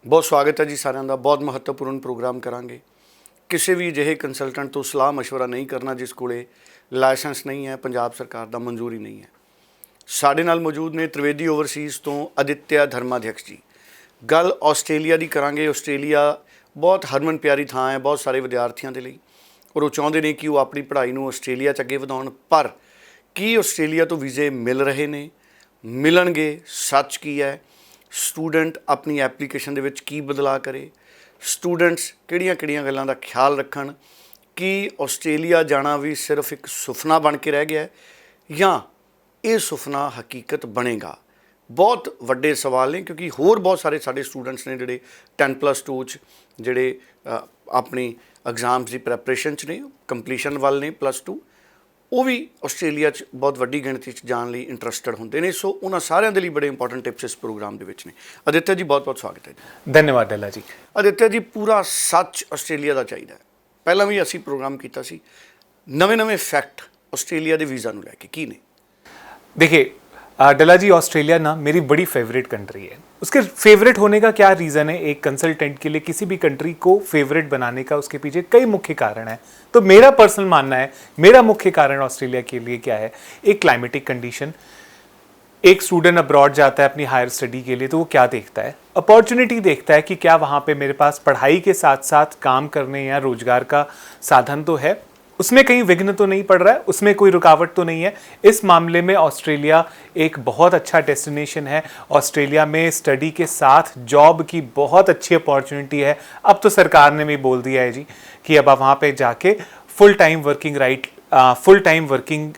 बहुत स्वागत है जी साਰਿਆਂ ਦਾ। बहुत महत्वपूर्ण प्रोग्राम करांगे। किसी भी अजिहे कंसल्टेंट तो सलाह मशवरा नहीं करना जिस कोले लाइसेंस नहीं है, पंजाब सरकार का मंजूरी नहीं है। साडे नाल मौजूद ने त्रिवेदी ओवरसीज़ तो आदित्य धर्माध्यक्ष जी। गल आस्ट्रेलिया की करांगे। आस्ट्रेलिया बहुत हरमन प्यारी थां है बहुत सारे विद्यार्थियों के लिए, और वो चाहते हैं कि वो अपनी पढ़ाई नूं आस्ट्रेलिया च अगे वधाउण। पर की आस्ट्रेलिया तो वीज़े मिल रहे ने, मिलणगे, सच की है? स्टूडेंट अपनी एप्लीकेशन दे विच की बदलाव करे, स्टूडेंट्स किहड़ियां गल्लां दा ख्याल रखण, कि आस्ट्रेलिया जाना भी सिर्फ एक सुपना बन के रह गया है या ये सुपना हकीकत बनेगा? बहुत वड्डे सवाल ने, क्योंकि होर बहुत सारे साडे स्टूडेंट्स ने जिहड़े 10+2 जिहड़े अपनी एग्जाम्स की प्रैपरेशन च ने, कंपलीशन वाल ने +2, वो भी आस्ट्रेलिया बहुत वड्डी गिणती जाने लई इंटरस्टड होंदे ने। सो उन्हां सारिਆਂ ਦੇ ਲਈ बड़े इंपॉर्टेंट टिप्स इस प्रोग्राम ਦੇ ਵਿੱਚ ਨੇ। आदित्य जी बहुत बहुत स्वागत है जी। धन्यवाद डेला जी। आदित्य जी, पूरा सच आस्ट्रेलिया का चाहिए। पहला भी असी प्रोग्राम किया सी, नवे फैक्ट आस्ट्रेलिया के वीज़ा नूं लैके की ने? देखिए डेला जी, ऑस्ट्रेलिया ना मेरी बड़ी फेवरेट कंट्री है। उसके फेवरेट होने का क्या रीज़न है? एक कंसल्टेंट के लिए किसी भी कंट्री को फेवरेट बनाने का उसके पीछे कई मुख्य कारण है। तो मेरा पर्सनल मानना है, मेरा मुख्य कारण ऑस्ट्रेलिया के लिए क्या है? एक क्लाइमेटिक कंडीशन। एक स्टूडेंट अब्रॉड जाता है अपनी हायर स्टडी के लिए, तो वो क्या देखता है? अपॉर्चुनिटी देखता है कि क्या वहाँ पे मेरे पास पढ़ाई के साथ साथ काम करने या रोजगार का साधन तो है, उसमें कहीं विघ्न तो नहीं पड़ रहा है, उसमें कोई रुकावट तो नहीं है। इस मामले में ऑस्ट्रेलिया एक बहुत अच्छा डेस्टिनेशन है। ऑस्ट्रेलिया में स्टडी के साथ जॉब की बहुत अच्छी अपॉर्चुनिटी है। अब तो सरकार ने भी बोल दिया है जी कि अब आप वहाँ पे जाके फुल टाइम वर्किंग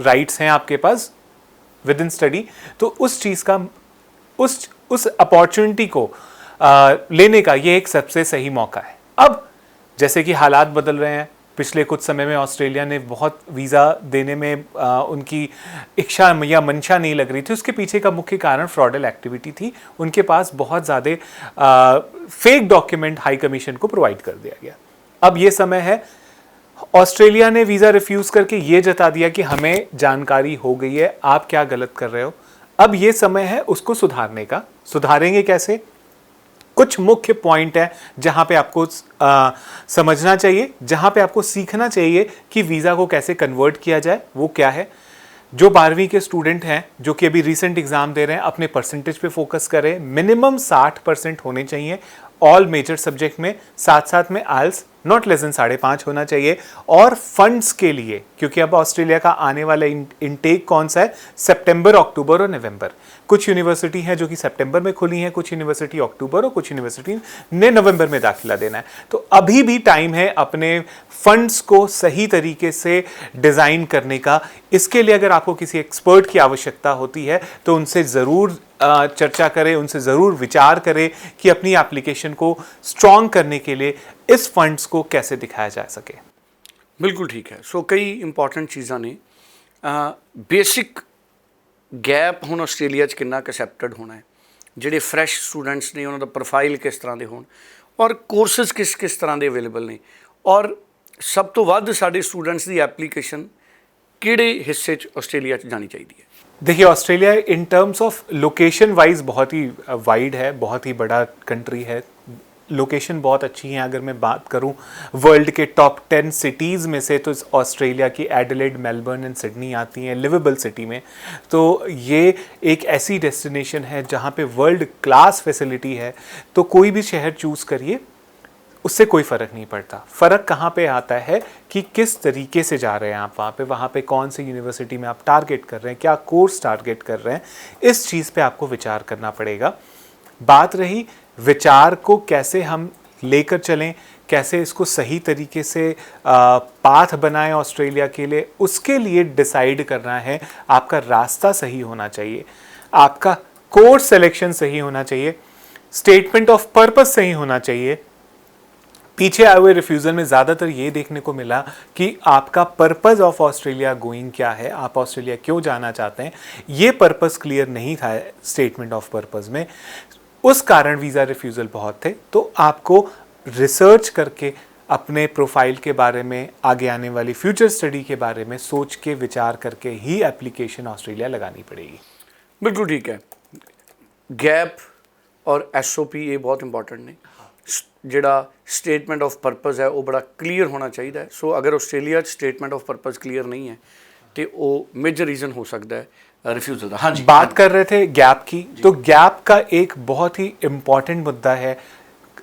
राइट्स हैं आपके पास विद इन स्टडी। तो उस चीज़ का उस अपॉर्चुनिटी को लेने का ये एक सबसे सही मौका है। अब जैसे कि हालात बदल रहे हैं, पिछले कुछ समय में ऑस्ट्रेलिया ने बहुत वीज़ा देने में उनकी इच्छा या मंशा नहीं लग रही थी। उसके पीछे का मुख्य कारण फ्रॉडल एक्टिविटी थी। उनके पास बहुत ज़्यादा फेक डॉक्यूमेंट हाई कमीशन को प्रोवाइड कर दिया गया। अब ये समय है, ऑस्ट्रेलिया ने वीज़ा रिफ्यूज़ करके ये जता दिया कि हमें जानकारी हो गई है, आप क्या गलत कर रहे हो। अब ये समय है उसको सुधारने का। सुधारेंगे कैसे? कुछ मुख्य पॉइंट है जहां पे आपको समझना चाहिए, जहां पे आपको सीखना चाहिए कि वीज़ा को कैसे कन्वर्ट किया जाए। वो क्या है? जो 12वीं के स्टूडेंट हैं जो कि अभी रिसेंट एग्जाम दे रहे हैं, अपने परसेंटेज पे फोकस करें। मिनिमम 60% होने चाहिए ऑल मेजर सब्जेक्ट में। साथ साथ में आइल्स नॉट लेस देन 5.5 होना चाहिए। और फंड्स के लिए, क्योंकि अब ऑस्ट्रेलिया का आने वाला इनटेक कौन सा है? सितंबर, अक्टूबर और नवंबर। कुछ यूनिवर्सिटी हैं जो कि सितंबर में खुली हैं, कुछ यूनिवर्सिटी अक्टूबर और कुछ यूनिवर्सिटी ने नवंबर में दाखिला देना है। तो अभी भी टाइम है अपने फंड्स को सही तरीके से डिज़ाइन करने का। इसके लिए अगर आपको किसी एक्सपर्ट की आवश्यकता होती है तो उनसे ज़रूर चर्चा करें, उनसे ज़रूर विचार करें कि अपनी एप्लीकेशन को स्ट्रॉन्ग करने के लिए इस फंड्स को कैसे दिखाया जा सके। बिल्कुल ठीक है। सो कई इंपॉर्टेंट चीज़ा ने। बेसिक गैप हुण आस्ट्रेलिया च कितना एक्सैप्टेड होना है, जिहड़े फ्रैश स्टूडेंट्स ने उन्होंने प्रोफाइल किस तरह के होण, और कोर्सेज किस तरह के अवेलेबल ने, और सब तो वध साडे स्टूडेंट्स की एप्लीकेशन किहड़े हिस्से च आस्ट्रेलिया च जानी चाहिए है? देखिए, Australia in terms of location wise बहुत ही वाइड है, बहुत ही बड़ा कंट्री है। लोकेशन बहुत अच्छी है। अगर मैं बात करूं वर्ल्ड के टॉप 10 सिटीज़ में से, तो ऑस्ट्रेलिया की एडिलेड, मेलबर्न एंड सिडनी आती हैं लिवेबल सिटी में। तो ये एक ऐसी डेस्टिनेशन है जहां पे वर्ल्ड क्लास फैसिलिटी है। तो कोई भी शहर चूज़ करिए, उससे कोई फ़र्क नहीं पड़ता। फ़र्क कहाँ पे आता है कि किस तरीके से जा रहे हैं आप वहाँ पे कौन सी यूनिवर्सिटी में आप टारगेट कर रहे हैं, क्या कोर्स टारगेट कर रहे हैं। इस चीज़ पे आपको विचार करना पड़ेगा। बात रही विचार को कैसे हम लेकर चलें, कैसे इसको सही तरीके से पाथ बनाएं ऑस्ट्रेलिया के लिए, उसके लिए डिसाइड करना है। आपका रास्ता सही होना चाहिए, आपका कोर्स सिलेक्शन सही होना चाहिए, स्टेटमेंट ऑफ पर्पस सही होना चाहिए। पीछे आए हुए रिफ्यूज़ल में ज़्यादातर ये देखने को मिला कि आपका पर्पस ऑफ ऑस्ट्रेलिया गोइंग क्या है, आप ऑस्ट्रेलिया क्यों जाना चाहते हैं, ये पर्पस क्लियर नहीं था स्टेटमेंट ऑफ पर्पस में। उस कारण वीज़ा रिफ्यूज़ल बहुत थे। तो आपको रिसर्च करके अपने प्रोफाइल के बारे में, आगे आने वाली फ्यूचर स्टडी के बारे में सोच के विचार करके ही एप्लीकेशन ऑस्ट्रेलिया लगानी पड़ेगी। बिल्कुल ठीक है। गैप ਔਰ ਐਸਓਪੀ ਇਹ ਬਹੁਤ ਇੰਪੋਰਟੈਂਟ ਨੇ। ਜਿਹੜਾ ਸਟੇਟਮੈਂਟ ਆਫ ਪਰਪਸ ਹੈ ਉਹ ਬੜਾ ਕਲੀਅਰ ਹੋਣਾ ਚਾਹੀਦਾ ਹੈ। ਸੋ ਅਗਰ ਆਸਟ੍ਰੇਲੀਆ 'ਚ ਸਟੇटमेंट ऑफ पर्पस क्लियर नहीं है तो वो मेजर रीज़न हो सकता है रिफ्यूज़ल का। हाँ जी, बात कर रहे थे गैप की, तो गैप का एक बहुत ही इम्पॉर्टेंट मुद्दा है।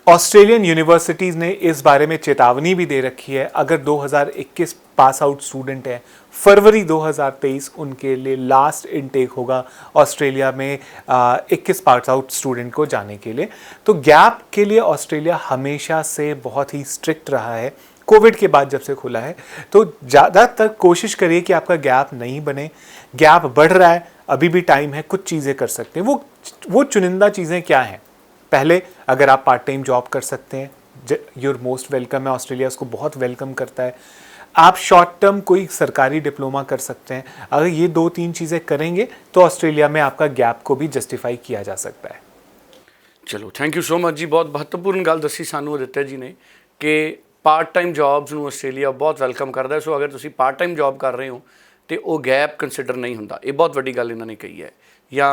ऑस्ट्रेलियन यूनिवर्सिटीज़ ने इस बारे में चेतावनी भी दे रखी है, अगर 2021 पास आउट स्टूडेंट हैं, फरवरी 2023 उनके लिए लास्ट इनटेक होगा ऑस्ट्रेलिया में 21 पास आउट स्टूडेंट को जाने के लिए। तो गैप के लिए ऑस्ट्रेलिया हमेशा से बहुत ही स्ट्रिक्ट रहा है। कोविड के बाद जब से खुला है तो ज़्यादातर कोशिश करिए कि आपका गैप नहीं बने। गैप बढ़ रहा है, अभी भी टाइम है, कुछ चीज़ें कर सकते हैं। वो चुनिंदा चीज़ें क्या हैं? पहले अगर आप पार्ट टाइम जॉब कर सकते हैं, यूर मोस्ट वेलकम है, ऑस्ट्रेलिया उसको बहुत वेलकम करता है। आप शॉर्ट टर्म कोई सरकारी डिप्लोमा कर सकते हैं। अगर ये 2-3 चीज़ें करेंगे तो ऑस्ट्रेलिया में आपका गैप को भी जस्टिफाई किया जा सकता है। चलो, थैंक यू सो मच जी। बहुत महत्वपूर्ण गल दसी सानू आदित्य जी ने कि पार्ट टाइम जॉब्स ਨੂੰ ਆਸਟ੍ਰੇਲੀਆ ਬਹੁਤ ਵੈਲਕਮ ਕਰਦਾ ਹੈ। ਸੋ ਅਗਰ ਤੁਸੀਂ ਪਾਰਟ ਟਾਈਮ ਜੌਬ ਕਰ ਰਹੇ ਹੋ ਤੇ ਉਹ ਗੈਪ ਕੰਸੀਡਰ ਨਹੀਂ ਹੁੰਦਾ। ਇਹ ਬਹੁਤ ਵੱਡੀ ਗੱਲ ਇਹਨਾਂ ਨੇ ਕਹੀ ਹੈ। ਜਾਂ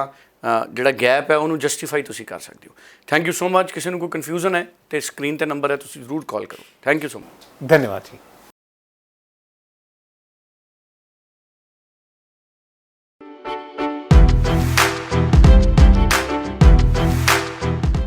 ਜਿਹੜਾ ਗੈਪ ਹੈ ਉਹਨੂੰ ਜਸਟੀਫਾਈ ਤੁਸੀਂ ਕਰ ਸਕਦੇ ਹੋ। Thank you so much. ਕਿਸੇ ਨੂੰ ਕੋਈ ਕਨਫਿਊਜ਼ਨ ਹੈ ਤੇ ਸਕਰੀਨ ਤੇ ਨੰਬਰ ਹੈ, ਤੁਸੀਂ ਜ਼ਰੂਰ ਕਾਲ ਕਰੋ। Thank you so much. धन्यवाद जी।